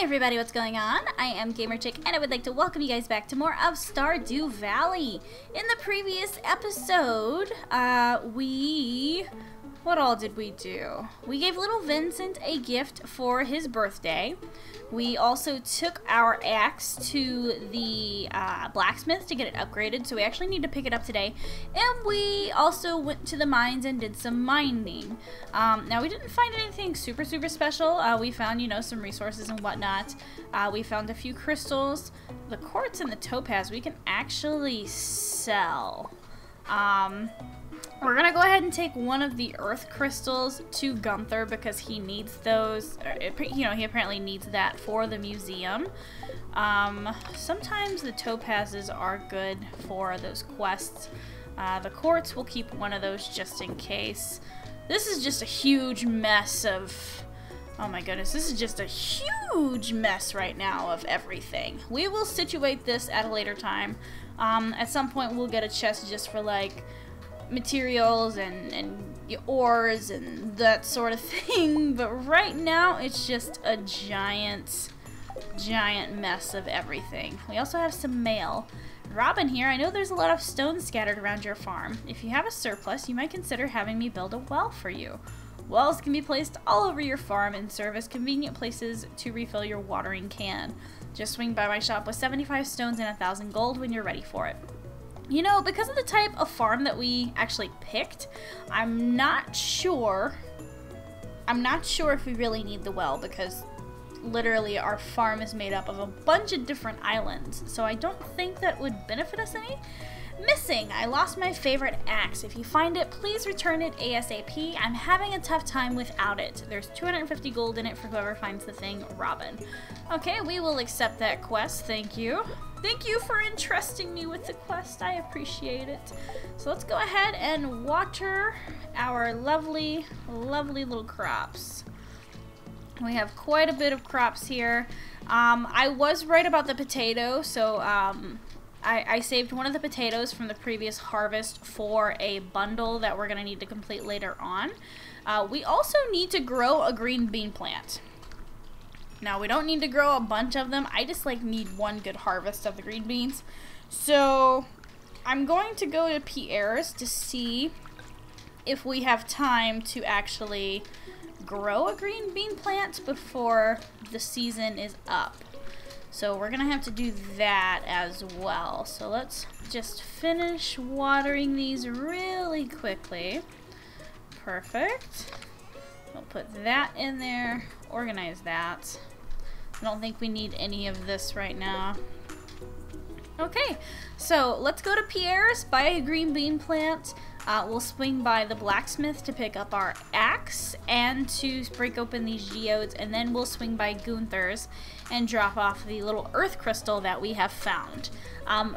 Hey everybody, what's going on? I am GamerChick and I would like to welcome you guys back to more of Stardew Valley. In the previous episode, what all did we do? We gave little Vincent a gift for his birthday. We also took our axe to the blacksmith to get it upgraded, so we actually need to pick it up today. And we also went to the mines and did some mining. Now, we didn't find anything super special. We found, you know, some resources and whatnot. We found a few crystals. The quartz and the topaz we can actually sell. We're gonna go ahead and take one of the earth crystals to Gunther because he needs those. You know, he apparently needs that for the museum. Sometimes the topazes are good for those quests. The quartz, we'll keep one of those just in case. This is just a huge mess of... Oh my goodness, this is just a huge mess right now of everything. We will situate this at a later time. At some point we'll get a chest just for like materials and ores and that sort of thing, but right now it's just a giant mess of everything. We also have some mail. Robin here, I know there's a lot of stones scattered around your farm. If you have a surplus, you might consider having me build a well for you. Wells can be placed all over your farm and serve as convenient places to refill your watering can. Just swing by my shop with 75 stones and 1,000 gold when you're ready for it. You know, because of the type of farm that we actually picked, I'm not sure if we really need the well, because literally our farm is made up of a bunch of different islands, so I don't think that would benefit us any. Missing! I lost my favorite axe. If you find it, please return it ASAP. I'm having a tough time without it. There's 250 gold in it for whoever finds the thing, Robin. Okay, we will accept that quest, thank you. Thank you for entrusting me with the quest, I appreciate it. So let's go ahead and water our lovely little crops. We have quite a bit of crops here. I was right about the potato, so I saved one of the potatoes from the previous harvest for a bundle that we're going to need to complete later on. We also need to grow a green bean plant. Now, we don't need to grow a bunch of them. I just, like, need one good harvest of the green beans. So, I'm going to go to Pierre's to see if we have time to actually grow a green bean plant before the season is up. So, we're going to have to do that as well. So, let's just finish watering these really quickly. Perfect. We'll put that in there. Organize that. I don't think we need any of this right now. Okay, so let's go to Pierre's, buy a green bean plant. We'll swing by the blacksmith to pick up our axe and to break open these geodes, and then we'll swing by Gunther's and drop off the little earth crystal that we have found.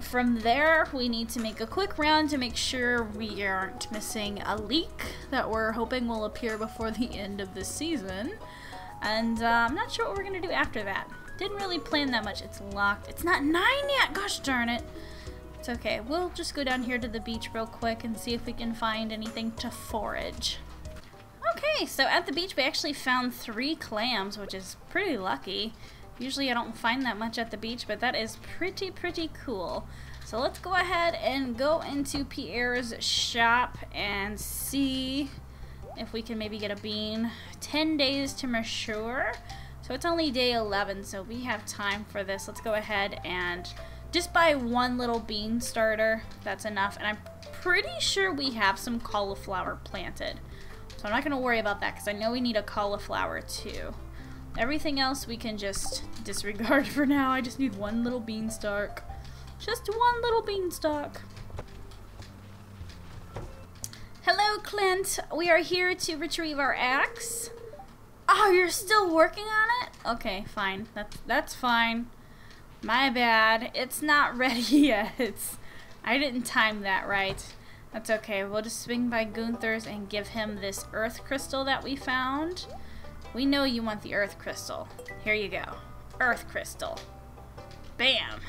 From there, we need to make a quick round to make sure we aren't missing a leak that we're hoping will appear before the end of the season. And I'm not sure what we're going to do after that. Didn't really plan that much. It's locked. It's not 9 yet! Gosh darn it. It's okay. We'll just go down here to the beach real quick and see if we can find anything to forage. Okay, so at the beach we actually found 3 clams, which is pretty lucky. Usually I don't find that much at the beach, but that is pretty cool. So let's go ahead and go into Pierre's shop and see if we can maybe get a bean. 10 days to mature. So it's only day 11, so we have time for this. Let's go ahead and just buy one little bean starter. That's enough. And I'm pretty sure we have some cauliflower planted. So I'm not going to worry about that because I know we need a cauliflower too. Everything else we can just disregard for now. I just need one little beanstalk. Just one little beanstalk. Hello, Clint. We are here to retrieve our axe. Oh, you're still working on it? Okay, fine. That's fine. My bad. It's not ready yet. I didn't time that right. That's okay. We'll just swing by Gunther's and give him this earth crystal that we found. We know you want the earth crystal. Here you go. Earth crystal. Bam.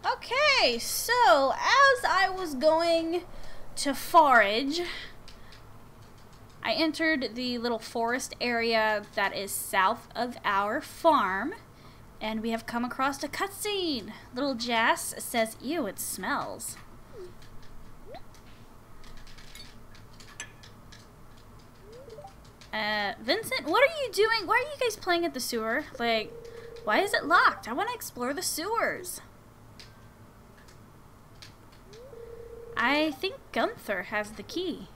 Okay, so as I was going to forage, I entered the little forest area that is south of our farm, and we have come across a cutscene. Little Jas says, "Ew, it smells." Vincent, what are you doing? Why are you guys playing at the sewer? Like, why is it locked? I want to explore the sewers. I think Gunther has the key.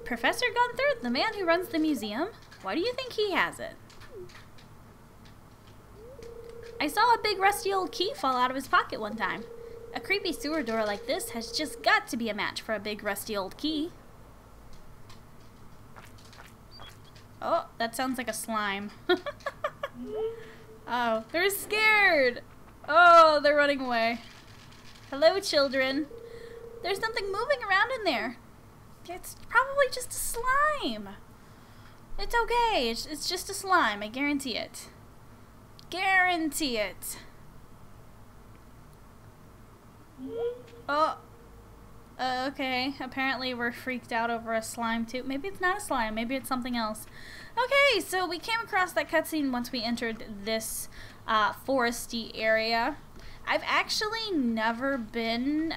Professor Gunther, the man who runs the museum? Why do you think he has it? I saw a big rusty old key fall out of his pocket one time. A creepy sewer door like this has just got to be a match for a big rusty old key. Oh, that sounds like a slime. Oh, they're scared. Oh, they're running away. Hello, children. There's something moving around in there. It's probably just a slime. It's okay. It's just a slime. I guarantee it. Guarantee it. Oh. Okay. Apparently we're freaked out over a slime too. Maybe it's not a slime. Maybe it's something else. Okay, so we came across that cutscene once we entered this foresty area. I've actually never been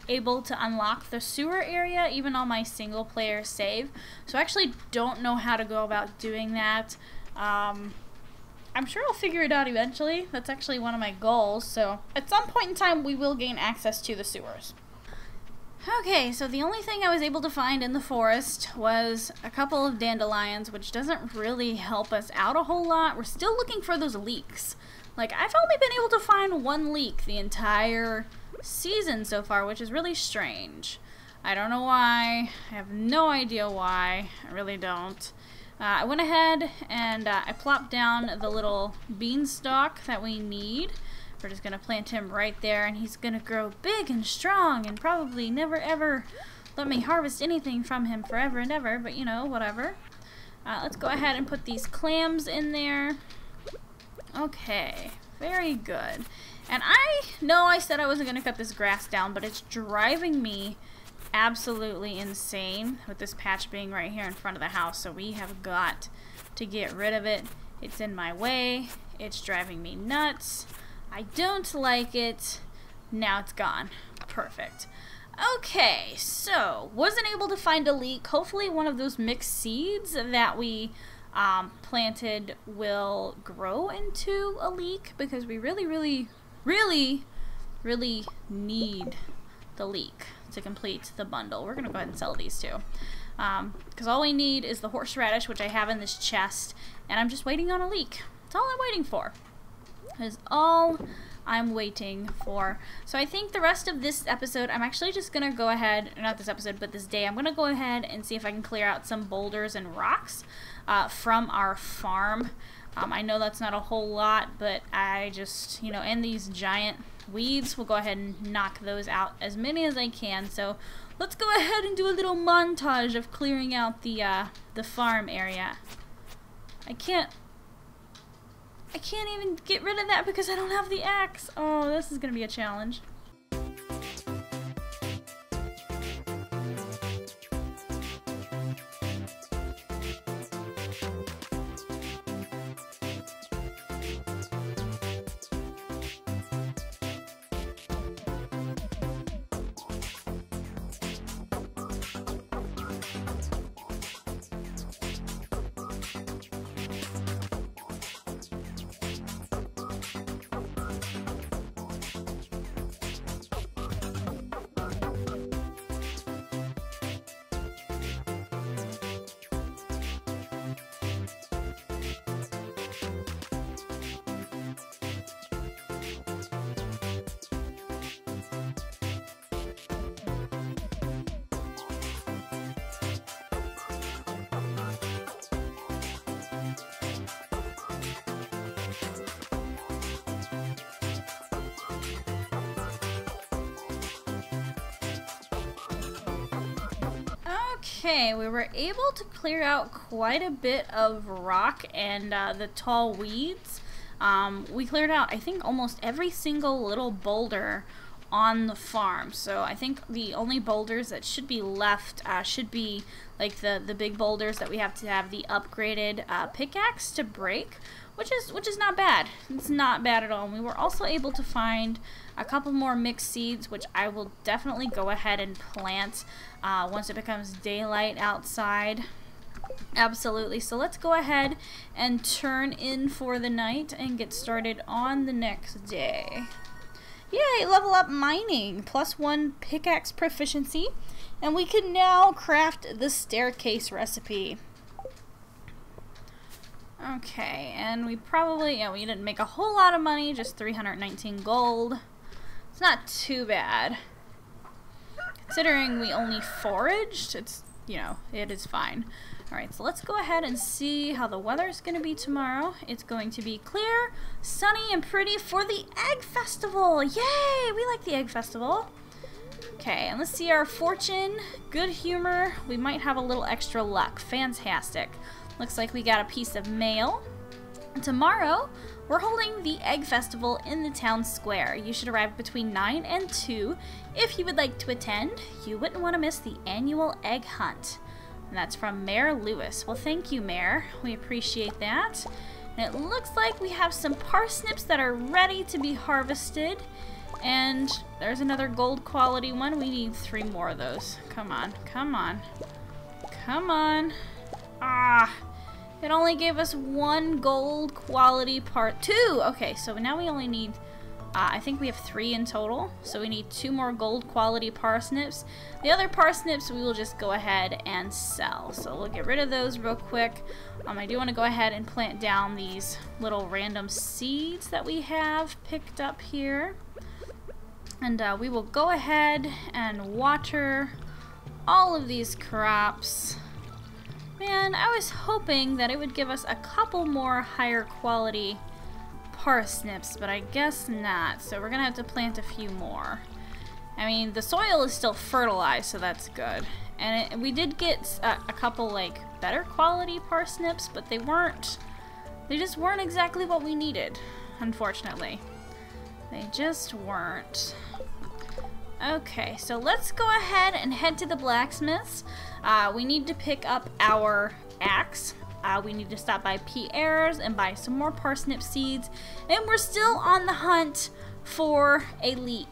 able to unlock the sewer area, even on my single player save. So I actually don't know how to go about doing that. I'm sure I'll figure it out eventually. That's actually one of my goals. So at some point in time, we will gain access to the sewers. Okay, so the only thing I was able to find in the forest was a couple of dandelions, which doesn't really help us out a whole lot. We're still looking for those leeks. Like, I've only been able to find one leek the entire season so far, which is really strange. I don't know why. I have no idea why. I really don't. I went ahead and I plopped down the little beanstalk that we need. We're just going to plant him right there, and he's going to grow big and strong and probably never ever let me harvest anything from him forever and ever, but you know, whatever. Let's go ahead and put these clams in there. Okay, very good. And I know I said I wasn't going to cut this grass down, but it's driving me absolutely insane with this patch being right here in front of the house, so we have got to get rid of it. It's in my way. It's driving me nuts. I don't like it. Now it's gone. Perfect. Okay, so wasn't able to find a leek. Hopefully one of those mixed seeds that we planted will grow into a leek, because we really need the leek to complete the bundle. We're gonna go ahead and sell these two, because all we need is the horseradish, which I have in this chest, and I'm just waiting on a leek. That's all I'm waiting for. Is all I'm waiting for. So I think the rest of this episode, I'm actually just gonna go ahead, not this episode, but this day, I'm gonna go ahead and see if I can clear out some boulders and rocks from our farm. I know that's not a whole lot, but I just, you know, and these giant weeds, we'll go ahead and knock those out as many as I can. So let's go ahead and do a little montage of clearing out the farm area. I can't even get rid of that because I don't have the axe. Oh, this is gonna be a challenge. Okay, we were able to clear out quite a bit of rock and the tall weeds. We cleared out, I think, almost every single little boulder on the farm. So I think the only boulders that should be left should be like the big boulders that we have to have the upgraded pickaxe to break, which is not bad. It's not bad at all. And we were also able to find a couple more mixed seeds, which I will definitely go ahead and plant once it becomes daylight outside. Absolutely. So let's go ahead and turn in for the night and get started on the next day. Yay, level up mining, +1 pickaxe proficiency, and we can now craft the staircase recipe. Okay, and we probably, we didn't make a whole lot of money, just 319 gold. It's not too bad. Considering we only foraged, it's, it is fine. Alright, so let's go ahead and see how the weather is going to be tomorrow. It's going to be clear, sunny, and pretty for the Egg Festival. Yay! We like the Egg Festival. Okay, and let's see our fortune. Good humor. We might have a little extra luck. Fantastic. Looks like we got a piece of mail. And tomorrow, we're holding the Egg Festival in the town square. You should arrive between 9 and 2 if you would like to attend. You wouldn't want to miss the annual egg hunt. And that's from Mayor Lewis. Well, thank you, Mayor. We appreciate that. And it looks like we have some parsnips that are ready to be harvested. And there's another gold quality one. We need 3 more of those. Come on, come on. Come on. Ah, it only gave us 1 gold quality part. 2! Okay, so now we only need, I think we have 3 in total. So we need 2 more gold quality parsnips. The other parsnips we will just go ahead and sell. So we'll get rid of those real quick. I do want to go ahead and plant down these little random seeds that we have picked up here. And we will go ahead and water all of these crops. Man, I was hoping that it would give us a couple more higher quality parsnips, but I guess not. So we're gonna have to plant a few more. I mean, the soil is still fertilized, so that's good. And we did get a couple like better quality parsnips, but they just weren't exactly what we needed, unfortunately. They just weren't. Okay, so let's go ahead and head to the blacksmith's. We need to pick up our axe. We need to stop by Pierre's and buy some more parsnip seeds. And we're still on the hunt for a leek.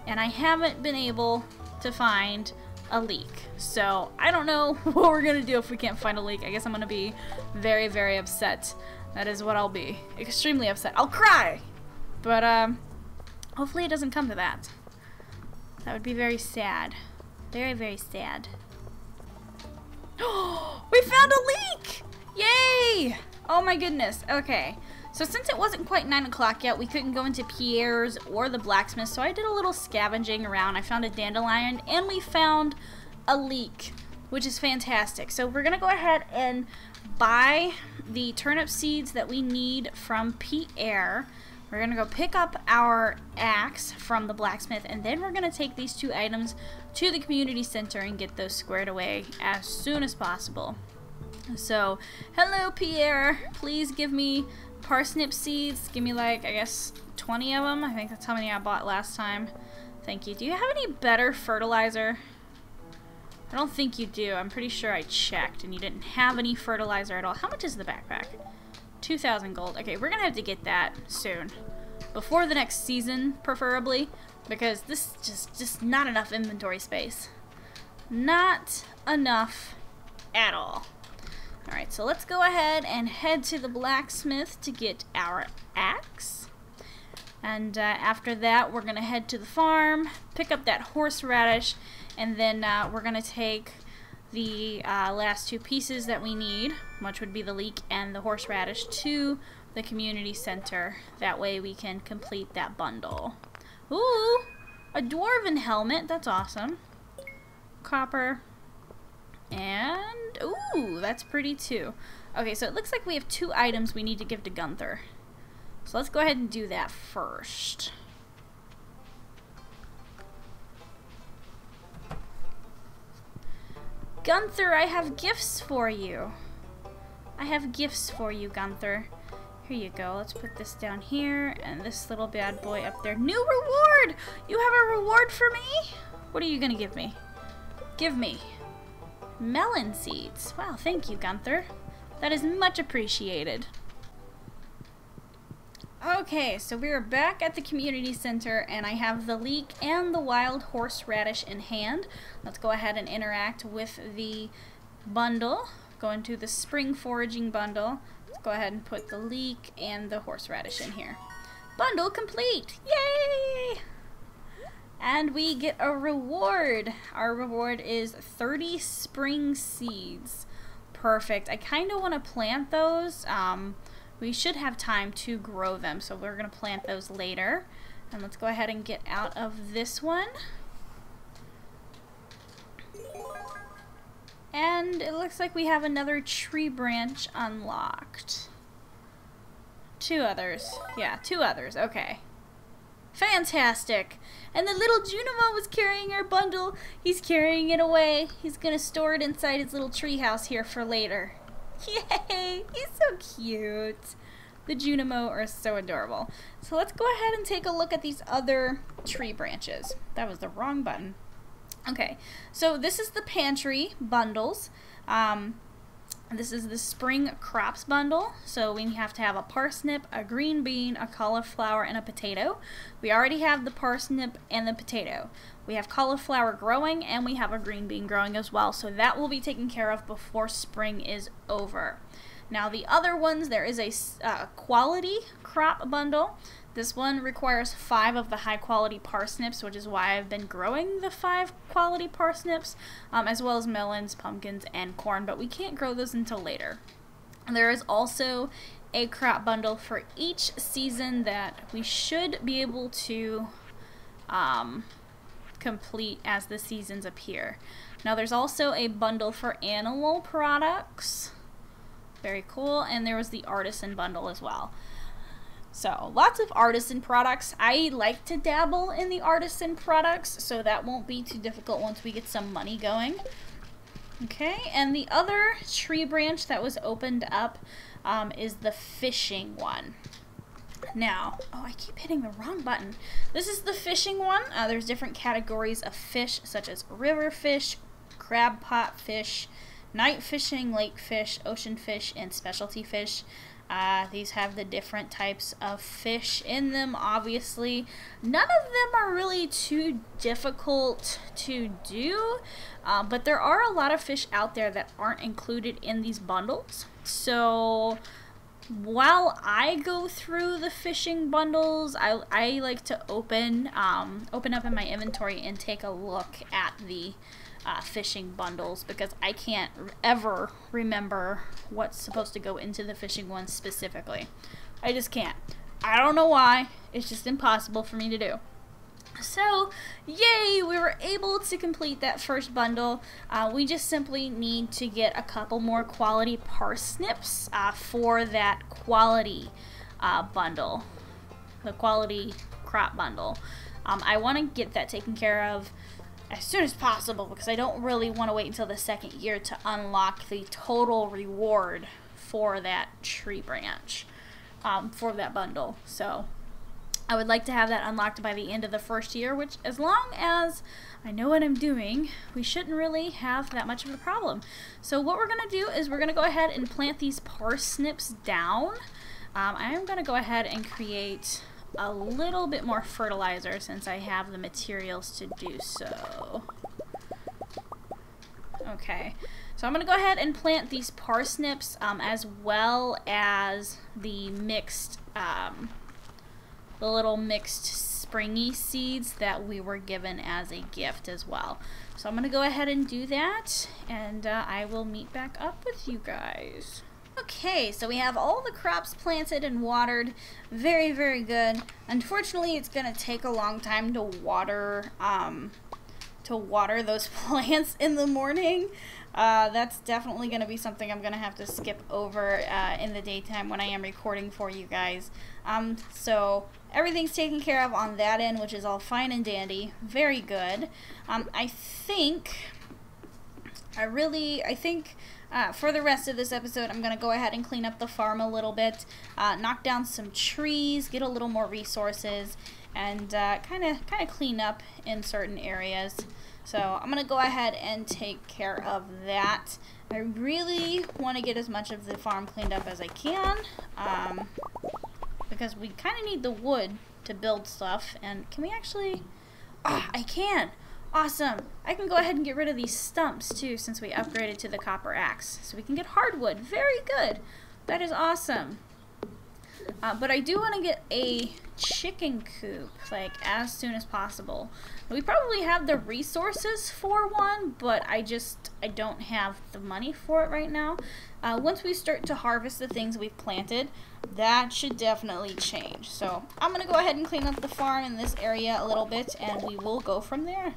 And I haven't been able to find a leek. So I don't know what we're going to do if we can't find a leek. I guess I'm going to be very, very upset. That is what I'll be. Extremely upset. I'll cry! But hopefully it doesn't come to that. That would be very sad. Very, very sad. We found a leek! Yay! Oh my goodness. Okay. So since it wasn't quite 9 o'clock yet, we couldn't go into Pierre's or the blacksmith, so I did a little scavenging around. I found a dandelion and we found a leek, which is fantastic. So we're gonna go ahead and buy the turnip seeds that we need from Pierre. We're gonna go pick up our axe from the blacksmith, and then we're gonna take these 2 items to the community center and get those squared away as soon as possible. So, hello Pierre, please give me parsnip seeds. Give me like, I guess, 20 of them. I think that's how many I bought last time. Thank you. Do you have any better fertilizer? I don't think you do. I'm pretty sure I checked and you didn't have any fertilizer at all. How much is the backpack? 2,000 gold. Okay, we're gonna have to get that soon. Before the next season, preferably, because this is just not enough inventory space. Not enough at all. Alright, so let's go ahead and head to the blacksmith to get our axe. And after that, we're gonna head to the farm, pick up that horseradish, and then we're gonna take the last 2 pieces that we need, which would be the leek and the horseradish, to the community center. That way we can complete that bundle. Ooh, a dwarven helmet. That's awesome. Copper. And, ooh, that's pretty too. Okay, so it looks like we have 2 items we need to give to Gunther. So let's go ahead and do that first. Gunther, I have gifts for you. I have gifts for you, Gunther. Here you go. Let's put this down here and this little bad boy up there. New reward! You have a reward for me? What are you gonna give me? Give me melon seeds. Wow, thank you, Gunther. That is much appreciated. Okay, so we're back at the community center and I have the leek and the wild horseradish in hand. Let's go ahead and interact with the bundle. Go into the spring foraging bundle. Let's go ahead and put the leek and the horseradish in here. Bundle complete! Yay! And we get a reward. Our reward is 30 spring seeds. Perfect. I kind of want to plant those. We should have time to grow them, so we're going to plant those later. And let's go ahead and get out of this one. And it looks like we have another tree branch unlocked. 2 others. Yeah, 2 others. Okay. Fantastic! And the little Junimo was carrying our bundle. He's carrying it away. He's going to store it inside his little tree house here for later. Yay! He's so cute. The Junimo are so adorable. So let's go ahead and take a look at these other tree branches. That was the wrong button. Okay, so this is the pantry bundles. This is the spring crops bundle. So we have to have a parsnip, a green bean, a cauliflower, and a potato. We already have the parsnip and the potato. We have cauliflower growing, and we have a green bean growing as well. So that will be taken care of before spring is over. Now the other ones, there is a quality crop bundle. This one requires 5 of the high quality parsnips, which is why I've been growing the 5 quality parsnips, as well as melons, pumpkins, and corn, but we can't grow those until later. And there is also a crop bundle for each season that we should be able to complete as the seasons appear. Now there's also a bundle for animal products. Very cool. And there was the artisan bundle as well. So lots of artisan products. I like to dabble in the artisan products, so that won't be too difficult once we get some money going. Okay, and the other tree branch that was opened up is the fishing one. Now, oh, I keep hitting the wrong button. This is the fishing one. There's different categories of fish, such as river fish, crab pot fish, night fishing, lake fish, ocean fish, and specialty fish. These have the different types of fish in them, obviously. None of them are really too difficult to do, but there are a lot of fish out there that aren't included in these bundles. So while I go through the fishing bundles, I like to open up in my inventory and take a look at the fishing bundles, because I can't ever remember what's supposed to go into the fishing ones specifically. I just can't. I don't know why. It's just impossible for me to do. So, yay! We were able to complete that first bundle. We just simply need to get a couple more quality parsnips for that quality bundle. The quality crop bundle. I want to get that taken care of as soon as possible, because I don't really want to wait until the second year to unlock the total reward for that tree branch, for that bundle. So I would like to have that unlocked by the end of the first year, which, as long as I know what I'm doing, we shouldn't really have that much of a problem. So what we're going to do is we're going to go ahead and plant these parsnips down. I am going to go ahead and create a little bit more fertilizer since I have the materials to do so. Okay, so I'm going to go ahead and plant these parsnips as well as the mixed, the little mixed springy seeds that we were given as a gift as well. So I'm going to go ahead and do that, and I will meet back up with you guys. Okay, so we have all the crops planted and watered. Very, very good. Unfortunately, it's going to take a long time to water those plants in the morning. That's definitely going to be something I'm going to have to skip over in the daytime when I am recording for you guys. So everything's taken care of on that end, which is all fine and dandy. Very good. I think For the rest of this episode, I'm going to go ahead and clean up the farm a little bit, knock down some trees, get a little more resources, and kind of clean up in certain areas. So I'm going to go ahead and take care of that. I really want to get as much of the farm cleaned up as I can, because we kind of need the wood to build stuff. And can we actually... Oh, I can! Awesome! I can go ahead and get rid of these stumps too, since we upgraded to the copper axe. So we can get hardwood. Very good! That is awesome. But I do want to get a chicken coop, like, as soon as possible. We probably have the resources for one, but I don't have the money for it right now. Once we start to harvest the things we've planted, that should definitely change. So I'm going to go ahead and clean up the farm in this area a little bit, and we will go from there.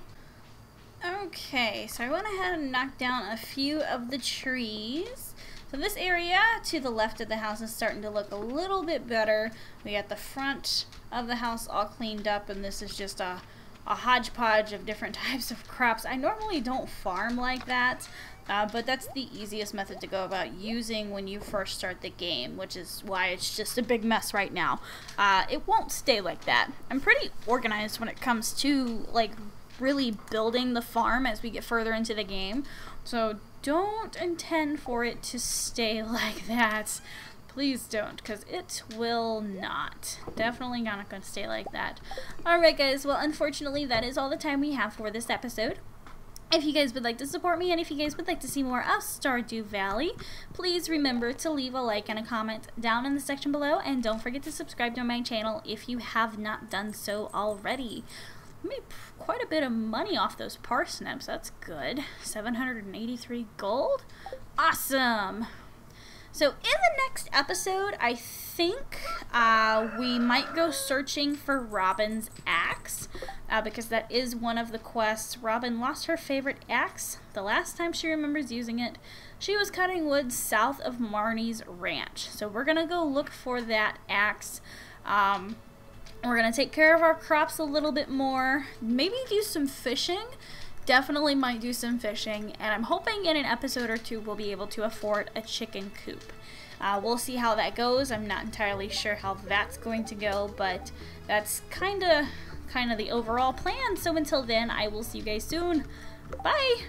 Okay, so I went ahead and knocked down a few of the trees. So this area to the left of the house is starting to look a little bit better. We got the front of the house all cleaned up, and this is just a hodgepodge of different types of crops. I normally don't farm like that, but that's the easiest method to go about using when you first start the game, which is why it's just a big mess right now. It won't stay like that. I'm pretty organized when it comes to, like, really building the farm as we get further into the game, so don't intend for it to stay like that. Please don't, because it will not. Definitely not going to stay like that. Alright guys, well unfortunately that is all the time we have for this episode. If you guys would like to support me, and if you guys would like to see more of Stardew Valley, please remember to leave a like and a comment down in the section below, and don't forget to subscribe to my channel if you have not done so already. Made quite a bit of money off those parsnips. That's good. 783 gold? Awesome! So in the next episode, I think we might go searching for Robin's axe, because that is one of the quests. Robin lost her favorite axe. The last time she remembers using it, she was cutting wood south of Marnie's ranch. So we're going to go look for that axe. We're going to take care of our crops a little bit more, maybe do some fishing. Definitely might do some fishing, and I'm hoping in an episode or two we'll be able to afford a chicken coop. We'll see how that goes. I'm not entirely sure how that's going to go, but that's kind of the overall plan. So until then, I will see you guys soon. Bye!